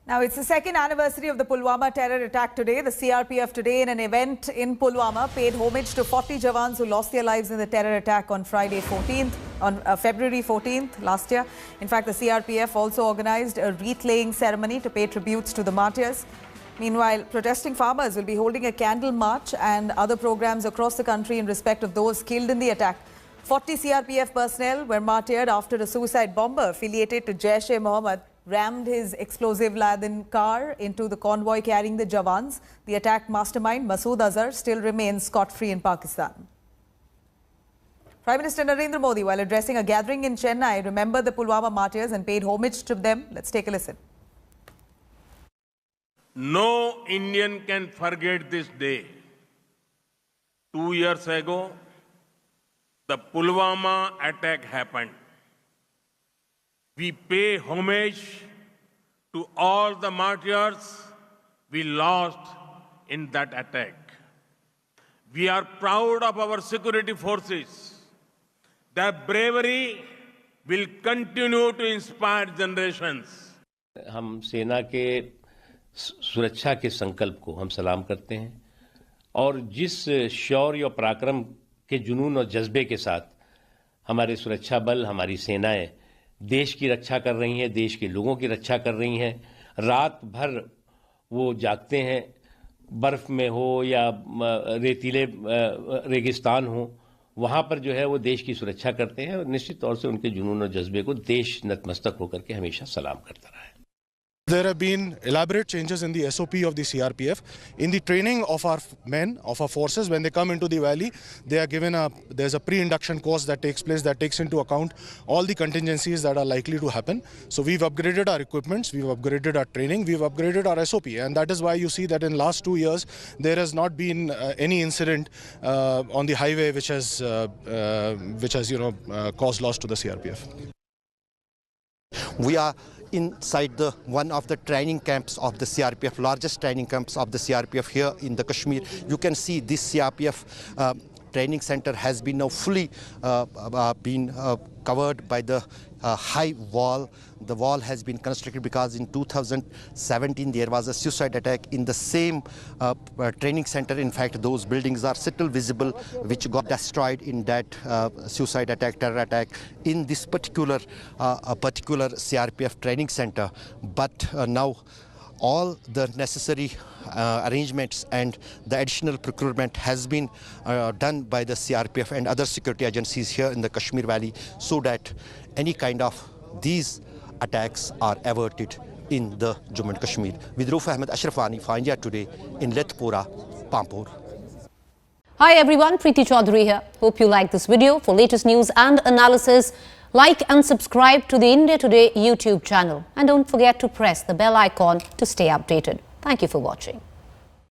Now, it's the second anniversary of the Pulwama terror attack today. The CRPF today, in an event in Pulwama, paid homage to 40 Jawans who lost their lives in the terror attack on February 14th last year. In fact, the CRPF also organized a wreath-laying ceremony to pay tributes to the martyrs. Meanwhile, protesting farmers will be holding a candle march and other programs across the country in respect of those killed in the attack. 40 CRPF personnel were martyred after a suicide bomber affiliated to Jaish-e-Mohammed rammed his explosive-laden car into the convoy carrying the Jawans. The attack mastermind, Masood Azhar, still remains scot-free in Pakistan. Prime Minister Narendra Modi, while addressing a gathering in Chennai, remembered the Pulwama martyrs and paid homage to them. Let's take a listen. No Indian can forget this day. 2 years ago, the Pulwama attack happened. We pay homage to all the martyrs we lost in that attack. We are proud of our security forces. Their bravery will continue to inspire generations. हम सेना के सुरक्षा के संकल्प को हम सलाम करते हैं और जिस शौर्य और पराक्रम के जुनून और जज्बे के साथ हमारे सुरक्षा बल, हमारी सेनाएं देश की रक्षा कर रही हैं, देश के लोगों की रक्षा कर रही हैं, रात भर वो जागते हैं, बर्फ में हो या रेतीले रेगिस्तान हो, वहाँ पर जो है वो देश की सुरक्षा करते हैं और निश्चित तौर से उनके जुनून और जज्बे को देश नतमस्तक होकर के हमेशा सलाम करता रहा है. There have been elaborate changes in the SOP of the CRPF. In the training of our men, of our forces, when they come into the valley, they are given there's a pre-induction course that takes place that takes into account all the contingencies that are likely to happen. So we've upgraded our equipments, we've upgraded our training, we've upgraded our SOP, and that is why you see that in last 2 years there has not been any incident on the highway which has caused loss to the CRPF. We are inside one of the training camps of the CRPF, largest training camps of the CRPF here in the Kashmir. You can see this CRPF training center has been now fully covered by the high wall. The wall has been constructed because in 2017 there was a suicide attack in the same training center. In fact, those buildings are still visible which got destroyed in that suicide attack, terror attack in this particular CRPF training center. But now all the necessary arrangements and the additional procurement has been done by the CRPF and other security agencies here in the Kashmir Valley so that any kind of these attacks are averted in the Jammu and Kashmir. With Rauf Ahmed, Ashraf Wani for India Today in Letpura, Pampur. Hi everyone, Preeti Chaudhary here. Hope you like this video. For latest news and analysis, like and subscribe to the India Today YouTube channel. And don't forget to press the bell icon to stay updated. Thank you for watching.